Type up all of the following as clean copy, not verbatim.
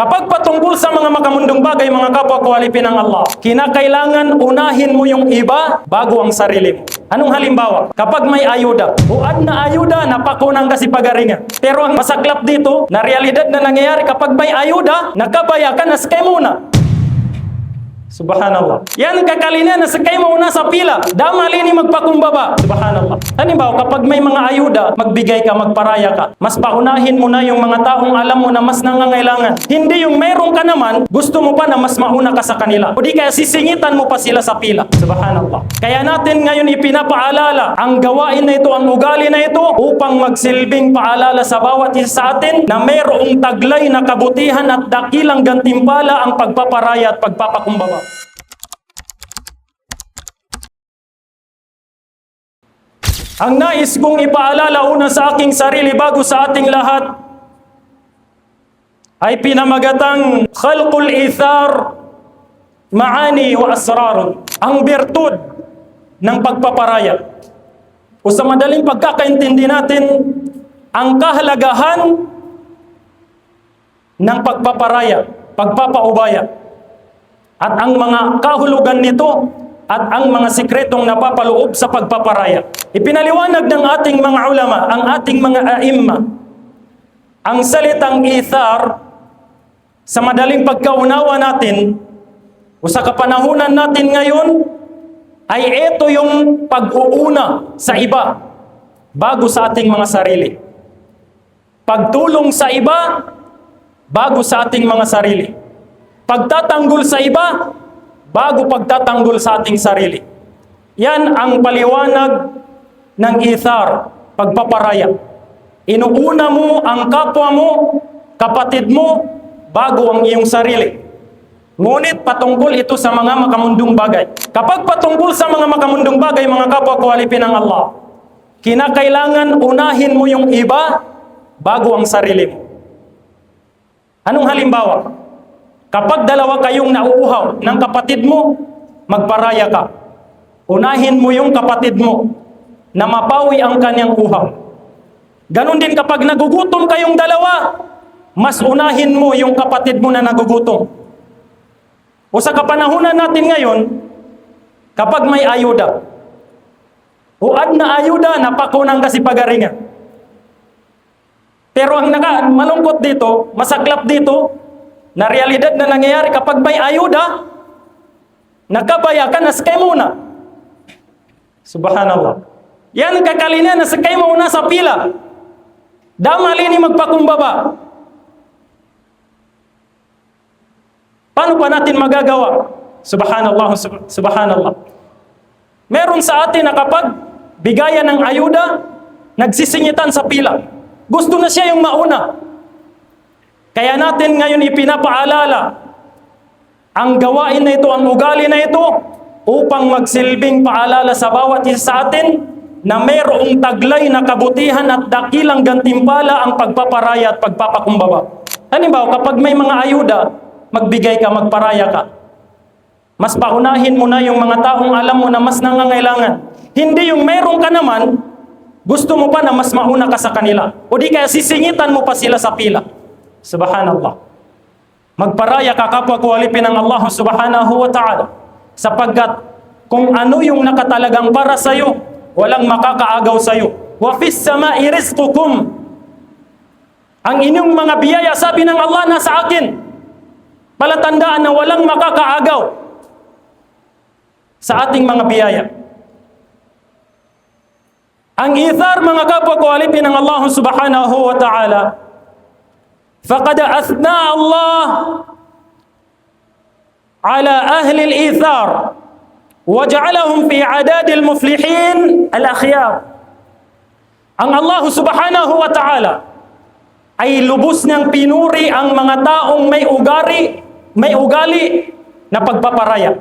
Kapag patungkol sa mga makamundong bagay, mga kapwa ko alipin ng Allah, kinakailangan unahin mo yung iba bago ang sarili mo. Anong halimbawa? Kapag may ayuda, buad na ayuda, napakunang kasi pagaringan. Pero ang masaklap dito, na realidad na nangyayari, kapag may ayuda, nakabaya ka, naskay muna. Subhanallah. Yan kakalinya na sakay mo na sa pila. Damali ni magpakumbaba. Subhanallah. Halimbawa, kapag may mga ayuda, magbigay ka, magparaya ka. Mas paunahin mo na yung mga taong alam mo na mas nangangailangan. Hindi yung meron ka naman, gusto mo pa na mas mauna ka sa kanila. O di kaya sisingitan mo pa sila sa pila. Subhanallah. Kaya natin ngayon ipinapaalala ang gawain na ito, ang ugali na ito, upang magsilbing paalala sa bawat isa sa atin na mayroong taglay na kabutihan at dakilang gantimpala ang pagpaparaya at pagpapakumbaba. Ang nais kong ipaalala una sa aking sarili bago sa ating lahat ay pinamagatang khalqul ithar maani wa asrarun, ang birtud ng pagpaparaya. O sa madaling pagkakaintindi natin, ang kahalagahan ng pagpaparaya, pagpapaubaya, at ang mga kahulugan nito at ang mga sikretong napapaloob sa pagpaparaya. Ipinaliwanag ng ating mga ulama, ang ating mga aimma, ang salitang ithar sa madaling pagkaunawa natin o sa kapanahunan natin ngayon ay ito yung pag-uuna sa iba bago sa ating mga sarili. Pagtulong sa iba bago sa ating mga sarili. Pagtatanggol sa iba bago pagtatanggol sa ating sarili. Yan ang paliwanag ng ithar, pagpaparaya. Inuuna mo ang kapwa mo, kapatid mo, bago ang iyong sarili. Ngunit patungkol ito sa mga makamundong bagay. Kapag patungkol sa mga makamundong bagay, mga kapwa ko alipin ng Allah, kinakailangan unahin mo yung iba bago ang sarili mo. Anong halimbawa? Kapag dalawa kayong nauuhaw ng kapatid mo, magparaya ka. Unahin mo yung kapatid mo na mapawi ang kanyang uhaw. Ganon din kapag nagugutom kayong dalawa, mas unahin mo yung kapatid mo na nagugutom. O sa kapanahunan natin ngayon, kapag may ayuda, uad na ayuda, napakunang kasi pagaringan. Pero ang malungkot dito, masaklap dito, na realidad na nangyayari, kapag may ayuda, nakabaya ka, naskay muna. Subhanallah. Yan kakalinya, nasakay muna sa pila. Damali ni magpakumbaba. Paano pa natin magagawa? Subhanallah, subhanallah. Meron sa atin na kapag bigayan ng ayuda, nagsisingitan sa pila. Gusto na siya yung mauna. Kaya natin ngayon ipinapaalala ang gawain na ito, ang ugali na ito, upang magsilbing paalala sa bawat isa sa atin na mayroong taglay na kabutihan at dakilang gantimpala ang pagpaparaya at pagpapakumbaba. Halimbawa, kapag may mga ayuda, magbigay ka, magparaya ka. Mas paunahin mo na yung mga taong alam mo na mas nangangailangan. Hindi yung mayroong ka naman, gusto mo pa na mas mauna ka sa kanila. O di kaya sisingitan mo pa sila sa pila. Subhanallah. Magparaya ka, kapwa ko alipin ng Allah subhanahu wa ta'ala, sapagkat kung ano yung nakatalagang para sa'yo, walang makakaagaw sa'yo. Wa fis sama'i rizqukum. Ang inyong mga biyaya, sabi ng Allah, nasa akin. Palatandaan na walang makakaagaw sa ating mga biyaya. Ang ithar, mga kapwa ko alipin ng Allah subhanahu wa ta'ala, فقد أثنى الله على أهل الإيثار وجعلهم في عداد المفلحين الأخيار. Ang Allah subhanahu wa ta'ala ay lubos niyang pinuri ang mga taong may ugali na pagpaparaya.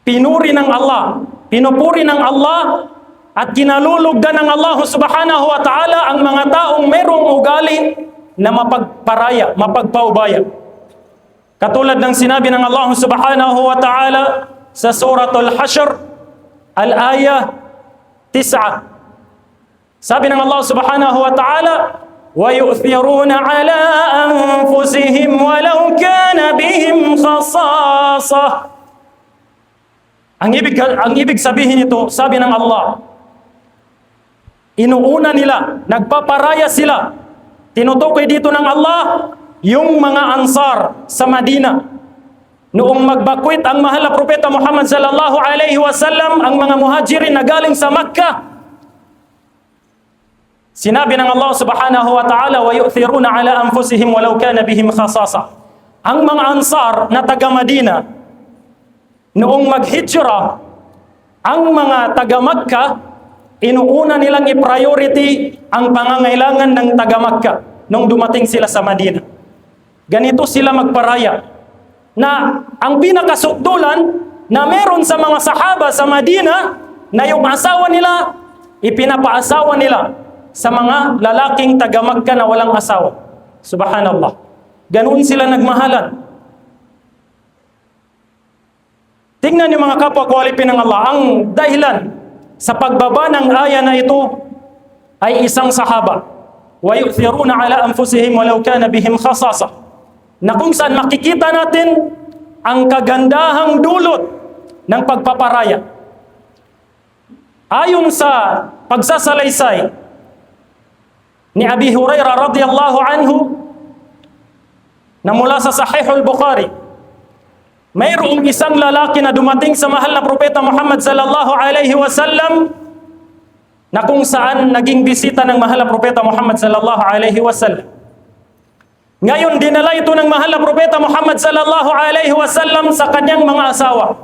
Pinuri ng Allah, pinupuri ng Allah, at kinalulugdan ng Allah subhanahu wa ta'ala ang mga taong mayroong ugali na mapagparaya, mapagpaubaya. Katulad ng sinabi ng Allah subhanahu wa ta'ala sa Suratul Hashr, al-ayah 9. Sabi ng Allah subhanahu wa ta'ala, وَيُؤْثِرُونَ عَلَىٰ khasasah. Ang ibig sabihin nito, sabi ng Allah, inuuna nila, nagpaparaya sila. Tinutukoy dito ng Allah yung mga Ansar sa Madina. Noong magbakwit ang mahal na propeta Muhammad sallallahu alaihi wasallam, ang mga muhajirin na galing sa Makkah, sinabi ng Allah subhanahu wa ta'ala, wa yu'thiruna ala anfusihim walau kana bihim khasasa. Ang mga Ansar na taga Madina, noong maghijra, ang mga taga Makkah, inuuna nilang i-priority ang pangangailangan ng taga Makkah nung dumating sila sa Madina. Ganito sila magparaya, na ang pinakasukdulan na meron sa mga sahaba sa Madina, na yung asawa nila, ipinapaasawa nila sa mga lalaking taga Makkah na walang asawa. Subhanallah. Ganoon sila nagmahalan. Tingnan niyo mga kapwa ko alipin ng Allah, ang dahilan sa pagbaba ng aya na ito ay isang sahaba. Wa yu'thiruna ala anfusihim walau kana bihim khasasa. Na kung saan makikita natin ang kagandahang dulot ng pagpaparaya. Ayon sa pagsasalaysay ni Abi Hurairah radhiyallahu anhu na mula sa Sahihul Bukhari, mayroong isang lalaki na dumating sa mahal na propeta Muhammad sallallahu alaihi wasallam, na kung saan naging bisita ng mahal na propeta Muhammad sallallahu alaihi wasallam. Ngayon, dinala ito ng mahal na propeta Muhammad sallallahu alaihi wasallam sa kanyang mga asawa.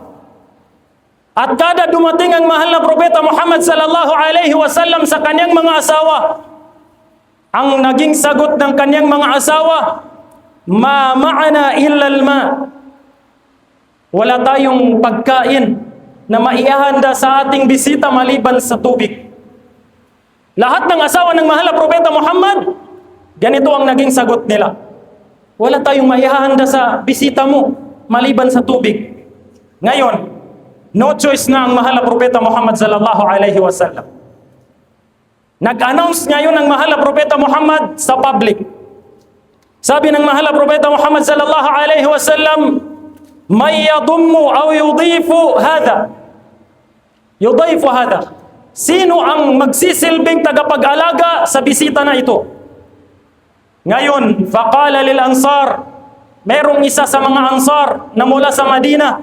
At kada dumating ang mahal na propeta Muhammad sallallahu alaihi wasallam sa kanyang mga asawa, ang naging sagot ng kanyang mga asawa, ma ma'ana illa al-ma. Wala tayong pagkain na maihahanda sa ating bisita maliban sa tubig. Lahat ng asawa ng mahal na propeta Muhammad, ganito ang naging sagot nila. Wala tayong maihahanda sa bisita mo maliban sa tubig. Ngayon, no choice na ang mahal na propeta Muhammad sallallahu alaihi wasallam. Nag-announce ngayon ang mahal na propeta Muhammad sa public. Sabi ng mahal na propeta Muhammad sallallahu alaihi wasallam, may yadummu aw yudifu hada. Yudifu hada. Sino ang magsisilbing tagapag-alaga sa bisita na ito? Ngayon, faqala lil ansar, merong isa sa mga ansar na mula sa Madina.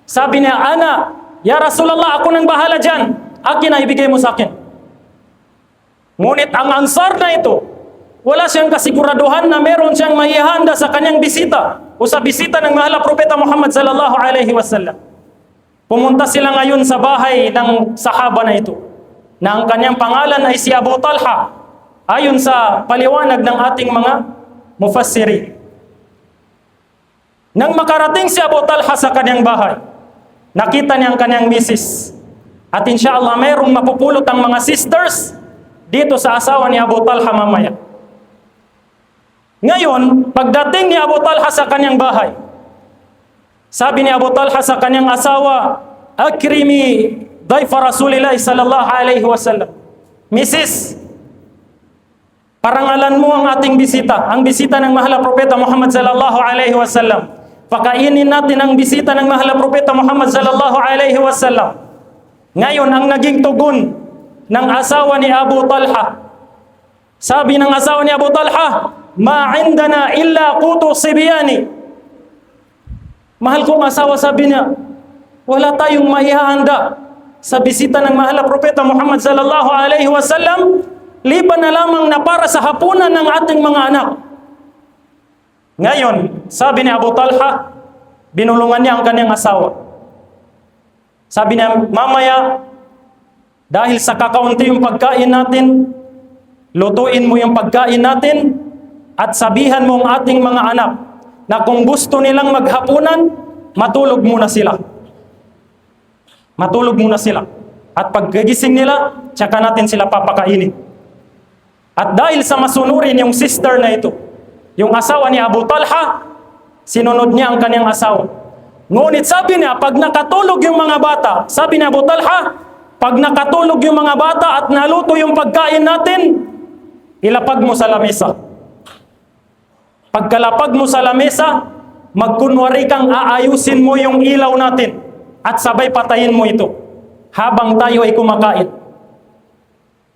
Sabi niya, ana, ya Rasulullah, ako nang bahala dyan. Akin na, ibigay mo sa akin. Ngunit ang ansar na ito, wala siyang kasiguraduhan na meron siyang maihanda sa kanyang bisita o sa bisita ng mahal na propeta Muhammad sallallahu alaihi wasallam. Pumunta sila ngayon sa bahay ng sahaba na ito, na ang kanyang pangalan ay si Abu Talha, ayon sa paliwanag ng ating mga mufassiri. Nang makarating si Abu Talha sa kanyang bahay, nakita niya ang kanyang misis. At insyaAllah, mayroong mapupulot ang mga sisters dito sa asawa ni Abu Talha mamaya. Ngayon, pagdating ni Abu Talha sa kanyang bahay, sabi ni Abu Talha sa kanyang asawa, akrimi dayfa Rasulillah sallallahu alaihi wasallam. Mrs., parangalan mo ang ating bisita, ang bisita ng mahal na propeta Muhammad sallallahu alaihi wasallam. Pakainin natin ang bisita ng mahal na propeta Muhammad sallallahu alaihi wasallam. Ngayon, ang naging tugon ng asawa ni Abu Talha, sabi ng asawa ni Abu Talha, ma indana illa qutu sibyani. Mahal kong asawa, sabi niya, wala tayong maihahanda sa bisita ng mahal na propeta Muhammad sallallahu alaihi wasallam, liban na lamang na para sa hapunan ng ating mga anak. Ngayon, sabi ni Abu Talha, binulungan niya ang kanyang asawa. Sabi niya, mamaya, dahil sa kakaunti yung pagkain natin, lutuin mo yung pagkain natin at sabihan mo ang ating mga anak na kung gusto nilang maghapunan, matulog muna sila. Matulog muna sila. At pagkagising nila, tsaka natin sila papakainin. At dahil sa masunurin yung sister na ito, yung asawa ni Abu Talha, sinunod niya ang kanyang asawa. Ngunit sabi niya, pag nakatulog yung mga bata, sabi ni Abu Talha, pag nakatulog yung mga bata at naluto yung pagkain natin, ilapag mo sa lamesa. Pagkalapag mo sa lamesa, magkunwari kang aayusin mo yung ilaw natin at sabay patayin mo ito habang tayo ay kumakain.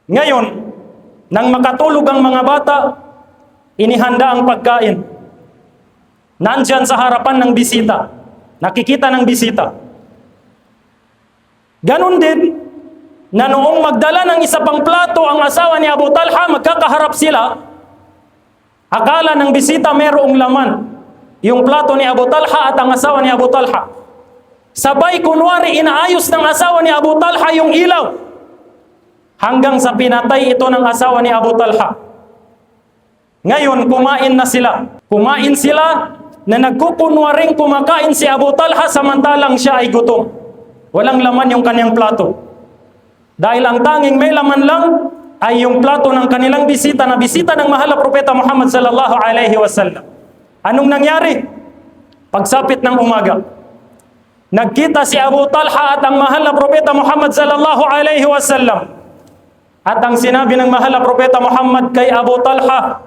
Ngayon, nang makatulog ang mga bata, inihanda ang pagkain. Nandyan sa harapan ng bisita. Nakikita ng bisita. Ganon din, na noong magdala ng isa pang plato ang asawa ni Abu Talha, magkakaharap sila. Akala ng bisita mayroong laman yung plato ni Abu Talha at ang asawa ni Abu Talha. Sabay kunwari inaayos ng asawa ni Abu Talha yung ilaw. Hanggang sa pinatay ito ng asawa ni Abu Talha. Ngayon, kumain na sila. Kumain sila na nagkukunwaring kumakain si Abu Talha samantalang siya ay gutom. Walang laman yung kanyang plato. Dahil ang tanging may laman lang ay yung plato ng kanilang bisita na bisita ng mahal na propeta Muhammad sallallahu alaihi wasallam. Anong nangyari? Pagsapit ng umaga, nagkita si Abu Talha at ang mahal na propeta Muhammad sallallahu alaihi wasallam. At ang sinabi ng mahal na propeta Muhammad kay Abu Talha,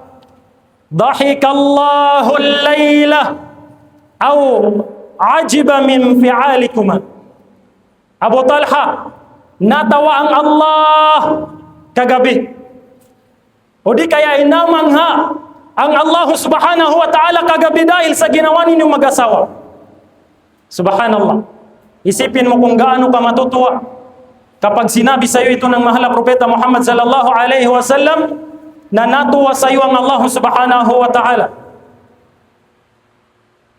"Dahikallahu al-layla aw ajiba min fi'alikuma." Abu Talha, natawa ang Allah kagabi. O di kaya inamangha ang Allah subhanahu wa ta'ala kagabi dahil sa ginawa ninyong mag-asawa. Subhanallah. Isipin mo kung gaano ka matutuwa kapag sinabi sa iyo ito ng mahal na propeta Muhammad sallallahu alaihi wasallam na natuwa sa iyo ang Allah subhanahu wa ta'ala.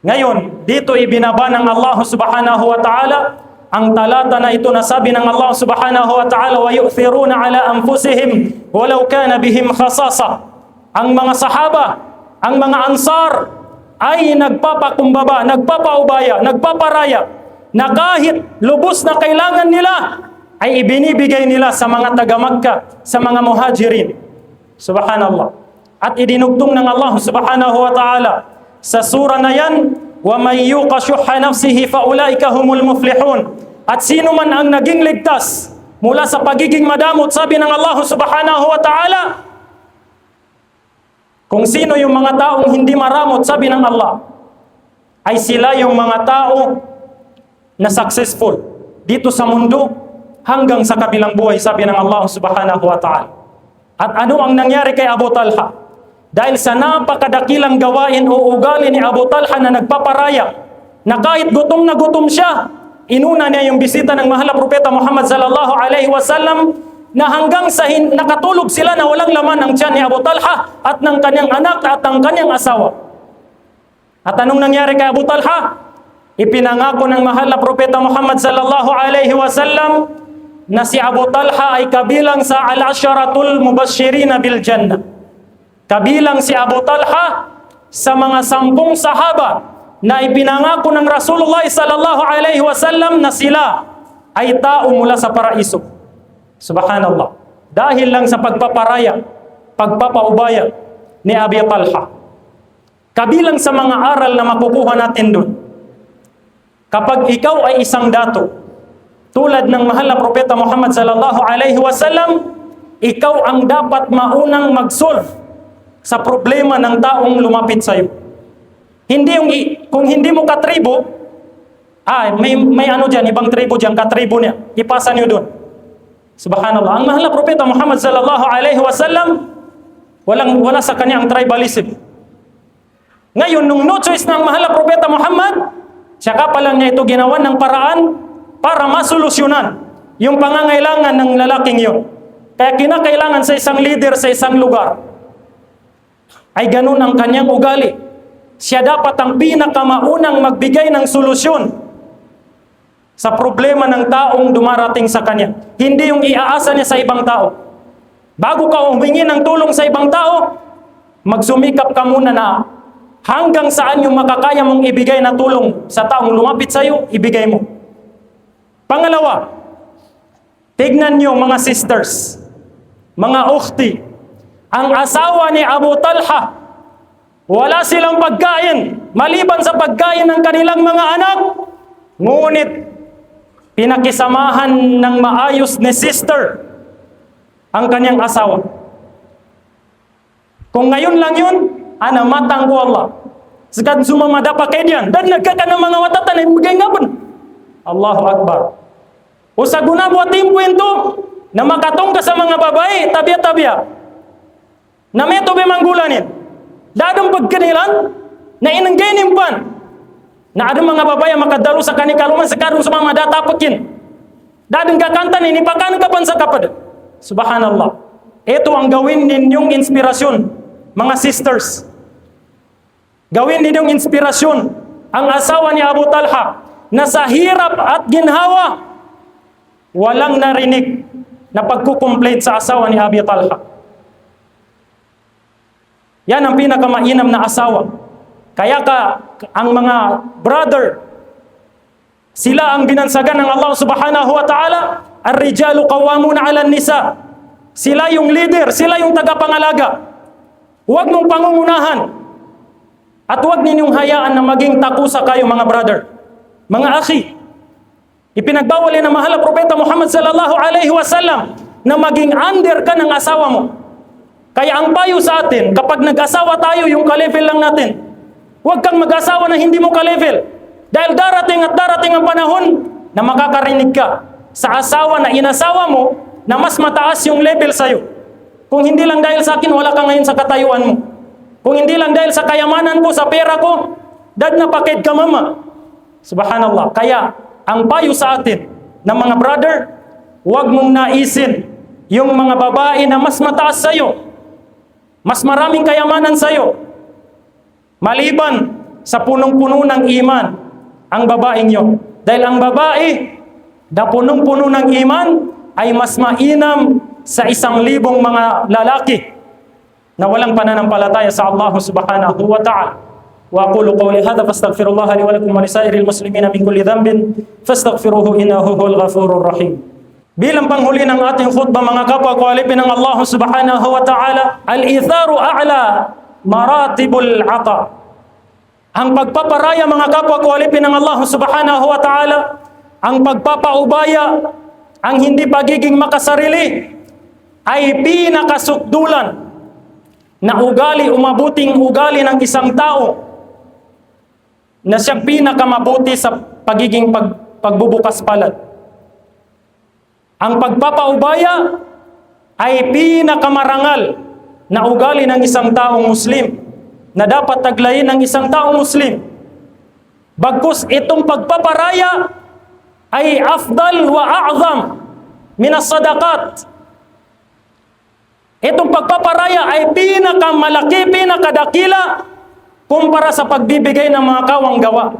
Ngayon, dito ibinaba ng Allah subhanahu wa ta'ala ang talata na ito na sabi ng Allah subhanahu wa ta'ala, wa yu'thiruna ala anfusihim walau kana bihim khasasa. Ang mga sahaba, ang mga ansar ay nagpapakumbaba, nagpapaubaya, nagpaparaya na kahit lubos na kailangan nila ay ibinibigay nila sa mga taga-Makkah, sa mga muhajirin. Subhanallah. At idinugtong ng Allah subhanahu wa ta'ala sa sura na yan, وَمَنْ يُوقَ شُحَّ نَفْسِهِ فَأُولَٰئِكَ هُمُ الْمُفْلِحُونَ. At sino man ang naging ligtas mula sa pagiging madamot, sabi ng Allah subhanahu wa ta'ala, kung sino yung mga taong hindi maramot, sabi ng Allah, ay sila yung mga tao na successful dito sa mundo hanggang sa kabilang buhay, sabi ng Allah subhanahu wa ta'ala. At ano ang nangyari kay Abu Talha? Dahil sa napakadakilang gawain o ugali ni Abu Talha na nagpaparaya, na kahit gutom na gutom siya, inuna niya yung bisita ng mahal na propeta Muhammad sallallahu alaihi wasallam na hanggang sa nakatulog sila na walang laman ang tiyan ni Abu Talha at ng kanyang anak at ng kanyang asawa. At anong nangyari kay Abu Talha? Ipinangako ng mahal na propeta Muhammad sallallahu alaihi wasallam na si Abu Talha ay kabilang sa al-asharatul mubashirina bil jannah. Kabilang si Abu Talha sa mga 10 sahaba na ipinangako ng Rasulullah sallallahu alaihi wasallam na sila ay tao mula sa paraiso. Subhanallah. Dahil lang sa pagpaparaya, pagpapaubaya ni Abi Talha. Kabilang sa mga aral na makukuha natin doon, kapag ikaw ay isang dato, tulad ng mahal na propeta Muhammad sallallahu alaihi wasallam, ikaw ang dapat maunang mag-solve sa problema ng taong lumapit sa iyo. Hindi yung kung hindi mo katribo, may ano diyan, ibang tribo diyan, katribo niya. Ipasa niyo doon. Subhanallah. Ang mahal na propeta Muhammad sallallahu alaihi wasallam, wala sa kanya ang tribalism. Ngayon, nung no choice ng mahal na propeta Muhammad, saka pa lang niya ito ginawan ng paraan para masolusyonan yung pangangailangan ng lalaking yun. Kaya kinakailangan sa isang leader sa isang lugar ay ganun ang kanyang ugali. Siya dapat ang pinakamaunang magbigay ng solusyon sa problema ng taong dumarating sa kanya. Hindi yung iaasa niya sa ibang tao. Bago ka humingi ng tulong sa ibang tao, magsumikap ka muna na hanggang saan yung makakaya mong ibigay na tulong sa taong lumapit sa iyo, ibigay mo. Pangalawa, tignan niyo mga sisters, mga ukhti, ang asawa ni Abu Talha, wala silang pagkain, maliban sa pagkain ng kanilang mga anak. Ngunit, pinakisamahan ng maayos ni sister ang kanyang asawa. Kung ngayon lang yun, ana matang ko Allah. Sekan sumamada pakai diyan. Dan nagkakan ng mga watatan ay bigay nga ba? Allahu Akbar. O sa guna buat timpo ito, na makatong ka sa mga babae, tabya-tabya. Na meto be manggulanin. Dadong pagkanilan, na inanggainimpan. Na ada mga babae makadalo sa kanikaluman, sekarang sumamada tapakin. Dadong kakantan ini, pakan kapan sa kapad. Subhanallah. Ito ang gawin ninyong inspirasyon, mga sisters. Gawin ninyong inspirasyon ang asawa ni Abu Talha na sa hirap at ginhawa, walang narinig na pagkukomplain sa asawa ni Abu Talha. Yan ang pinakamainam na asawa. Kaya ang mga brother, sila ang binansagan ng Allah subhanahu wa ta'ala, ar-rijalu qawwamuna 'alan nisa. Sila yung leader, sila yung tagapangalaga. Huwag mong pangungunahan. At huwag ninyong hayaan na maging takusa kayo mga brother, mga akhi. Ipinagbawal ng mahal na propeta Muhammad sallallahu alaihi wasallam na maging under ka ng asawa mo. Kaya ang payo sa atin, kapag nag-asawa tayo, yung ka-level lang natin. Huwag kang mag-asawa na hindi mo ka-level. Dahil darating at darating ang panahon na makakarinig ka sa asawa na inasawa mo na mas mataas yung level sa'yo. Kung hindi lang dahil sa akin, wala ka ngayon sa katayuan mo. Kung hindi lang dahil sa kayamanan ko, sa pera ko, dad na pakid ka mama. Subhanallah. Kaya, ang payo sa atin ng mga brother, huwag mong naisin yung mga babae na mas mataas sa'yo, mas maraming kayamanan sa'yo, maliban sa punong-puno ng iman ang babaeng yun. Dahil ang babae na punong-puno ng iman ay mas mainam sa 1,000 mga lalaki na walang pananampalataya sa Allah subhanahu wa ta'ala. Wa aqulu qawli hadha fastaghfirullaha li wa lakum wa lisairil muslimina min kulli dhanbin fastaghfiruhu innahu huwal ghafurur rahim. Bilang panghuli ng ating khutbah mga kapwa ko alipin ng Allah subhanahu wa ta'ala, al-itharu a'la maratibul 'ata. Ang pagpaparaya mga kapwa ko alipin ng Allah subhanahu wa ta'ala, ang pagpapaubaya, ang hindi pagiging makasarili ay pinakasukdulan na ugali, umabuting ugali ng isang tao na siyang pinakamabuti sa pagiging pagbubukas palad. Ang pagpapaubaya ay pinakamarangal na ugali ng isang taong Muslim na dapat taglayin ng isang taong Muslim. Bagkus itong pagpaparaya ay afdal wa a'zam minas sadaqat. Itong pagpaparaya ay pinakamalaki, pinakadakila kumpara sa pagbibigay ng mga kawang gawa.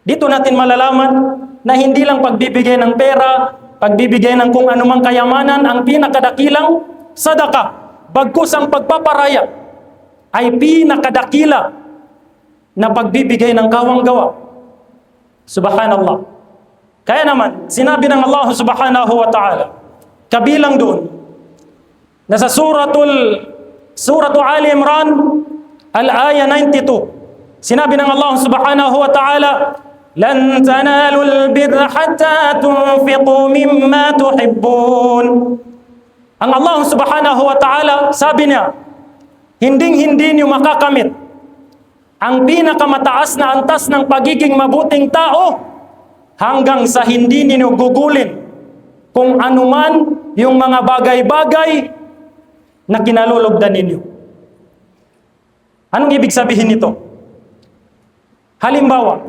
Dito natin malalaman na hindi lang pagbibigay ng pera, pagbibigay ng kung anumang kayamanan ang pinakadakilang sadaka. Bagkus ang pagpaparaya ay pinakadakila na pagbibigay ng kawang gawa. Subhanallah. Kaya naman, sinabi ng Allah subhanahu wa ta'ala, kabilang doon, nasa Suratu Ali Imran, al-aya 92. Sinabi ng Allah subhanahu wa ta'ala, "Lan tanalul birra hatta tunfiqu mimma tuhibbun." Ang Allah subhanahu wa ta'ala, sabi niya, hinding-hindi niyo makakamit ang pinakamataas na antas ng pagiging mabuting tao hanggang sa hindi niyo gugulin kung anuman yung mga bagay-bagay na kinalulugdan ninyo. Anong ibig sabihin nito? Halimbawa,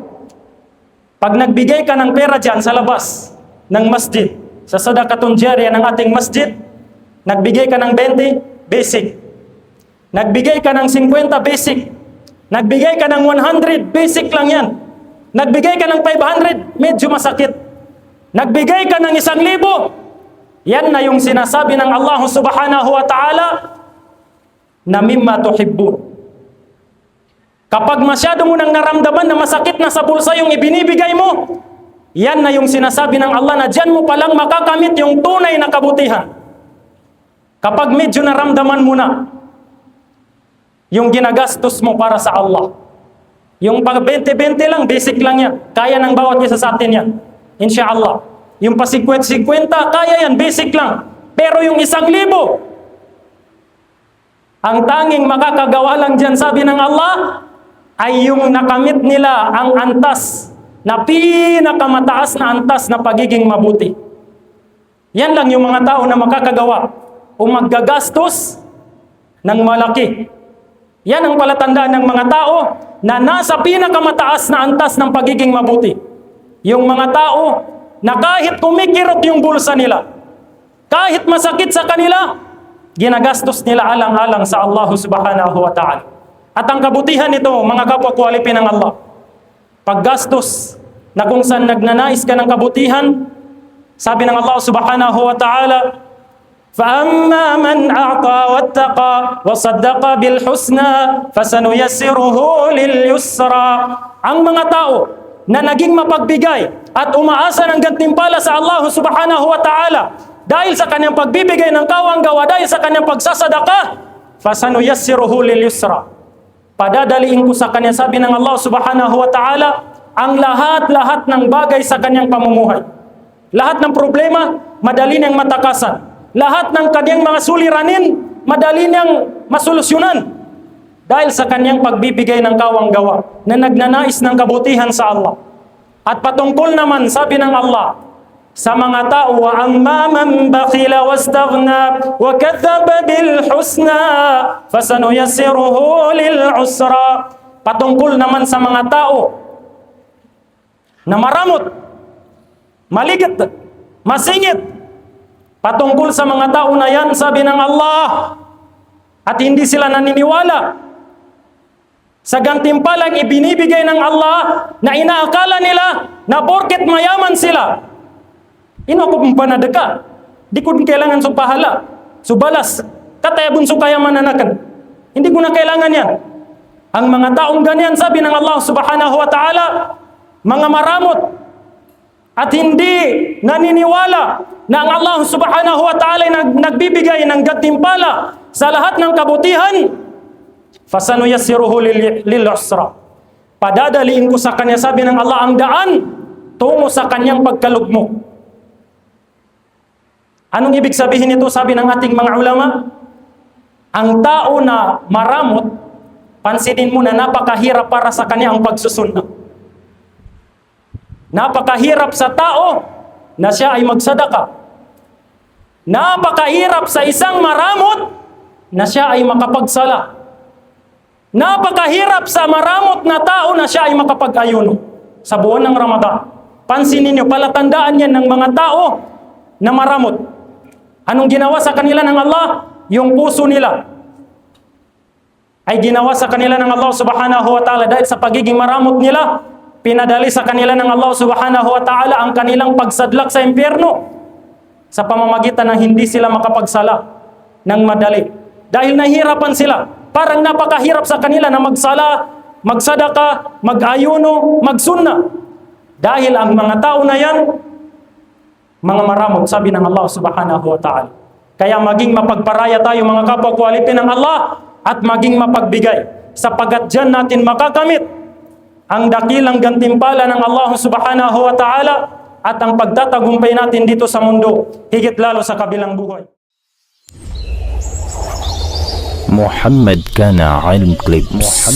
pag nagbigay ka ng pera dyan sa labas ng masjid, sa sadaqatun jariyah ng ating masjid, nagbigay ka ng 20, basic. Nagbigay ka ng 50, basic. Nagbigay ka ng 100, basic lang yan. Nagbigay ka ng 500, medyo masakit. Nagbigay ka ng 1,000, yan na yung sinasabi ng Allah subhanahu wa ta'ala na mimma tuhibbun. Kapag masyado mo nang naramdaman na masakit na sa bulsa yung ibinibigay mo, yan na yung sinasabi ng Allah na dyan mo palang makakamit yung tunay na kabutihan. Kapag medyo naramdaman mo na yung ginagastos mo para sa Allah. Yung pag 20-20 lang, basic lang yan. Kaya ng bawat isa sa atin yan. Insyaallah. Yung pa 50-50, kaya yan, basic lang. Pero yung 1,000, ang tanging makakagawa lang dyan, sabi ng Allah, ay yung nakamit nila ang antas na pinakamataas na antas na pagiging mabuti. Yan lang yung mga tao na makakagawa o maggagastos ng malaki. Yan ang palatandaan ng mga tao na nasa pinakamataas na antas ng pagiging mabuti. Yung mga tao na kahit kumikirot yung bulsa nila, kahit masakit sa kanila, ginagastos nila alang-alang sa Allah subhanahu wa ta'ala. At ang kabutihan nito, mga kapwa kwalipi ng Allah, paggastos na kung saan nagnanais ka ng kabutihan, sabi ng Allah subhanahu wa ta'ala, فَأَمَّا مَنْ أَعْطَى وَاتَّقَى وَصَدَّقَ بِالْحُسْنَى فَسَنُيَسِّرُهُ لِلْيُسْرَى. Ang mga tao na naging mapagbigay at umaasa ng gantimpala sa Allah subhanahu wa ta'ala dahil sa kanyang pagbibigay ng kawanggawa, dahil sa kanyang pagsasadaka, فَسَنُيَسِّرُهُ لِلْيُسْرَى. Padadaliin ko sa kanya, sabi ng Allah subhanahu wa ta'ala, ang lahat-lahat ng bagay sa kanyang pamumuhay. Lahat ng problema, madali niyang matakasan. Lahat ng kanyang mga suliranin, madali niyang masolusyonan. Dahil sa kanyang pagbibigay ng kawanggawa na nagnanais ng kabutihan sa Allah. At patungkol naman, sabi ng Allah, sa mga tao, wa amma man bakhila wastaghna wa kadzdzaba bil husna fasanuyassiruhu lil usra. Patungkol naman sa mga tao na maramot, maligit, masingit. Patungkol sa mga tao na yan, sabi ng Allah, at hindi sila naniniwala sa gantimpalang ibinibigay ng Allah na inaakala nila na porket mayaman sila, ino ko panadaka, di ko kailangan supahala, subalas, katayabun su kaya mananakan. Hindi ko na kailangan yan. Ang mga taong ganyan, sabi ng Allah subhanahu wa ta'ala, mga maramot, at hindi naniniwala na ang Allah subhanahu wa ta'ala ay nagbibigay ng gantimpala sa lahat ng kabutihan, fasanuyassiruhu lil usra. Padadaliin ko sa kanya, sabi ng Allah, ang daan tungo sa kanyang pagkalugmok. Anong ibig sabihin nito, sabi ng ating mga ulama? Ang tao na maramot, pansinin mo na napakahirap para sa kanya ang pagsusunod. Napakahirap sa tao na siya ay magsadaka. Napakahirap sa isang maramot na siya ay makapagsala. Napakahirap sa maramot na tao na siya ay makapag-ayuno sa buwan ng Ramadan. Pansinin niyo, palatandaan yan ng mga tao na maramot. Anong ginawa sa kanila ng Allah? Yung puso nila ay ginawa sa kanila ng Allah subhanahu wa ta'ala dahil sa pagiging maramot nila. Pinadali sa kanila ng Allah subhanahu wa ta'ala ang kanilang pagsadlak sa impyerno sa pamamagitan ng hindi sila makapagsala ng madali. Dahil nahihirapan sila. Parang napakahirap sa kanila na magsala, magsadaka, mag-ayuno, magsunna. Dahil ang mga tao na yan, mga maramot, sabi ng Allah subhanahu wa ta'ala. Kaya maging mapagparaya tayo mga kapwa quality ng Allah at maging mapagbigay. Sapagat dyan natin makakamit ang dakilang gantimpala ng Allah subhanahu wa ta'ala at ang pagtatagumpay natin dito sa mundo, higit lalo sa kabilang buhay. محمد كان علم كليبس